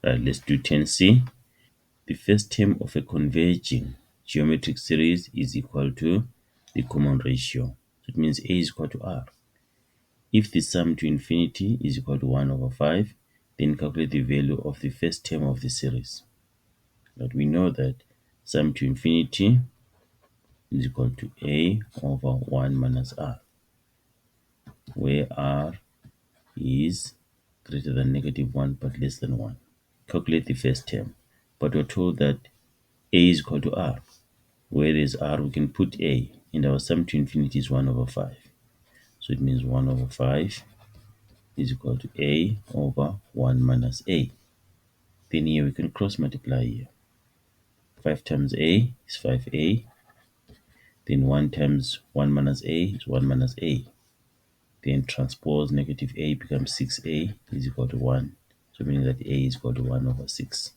Right, let's do 10c. The first term of a converging geometric series is equal to the common ratio. So it means A is equal to R. If the sum to infinity is equal to 1 over 5, then calculate the value of the first term of the series. But we know that sum to infinity is equal to A over 1 minus R, where R is greater than -1 but less than 1. Calculate the first term. But we're told that A is equal to R. Where is R? We can put A, and our sum to infinity is 1 over 5. So it means 1 over 5 is equal to A over 1 minus A. Then here we can cross multiply here. 5 times A is 5A. Then 1 times 1 minus A is 1 minus A. Then transpose negative A becomes 6A is equal to 1. So meaning that A is equal to 1 over 6.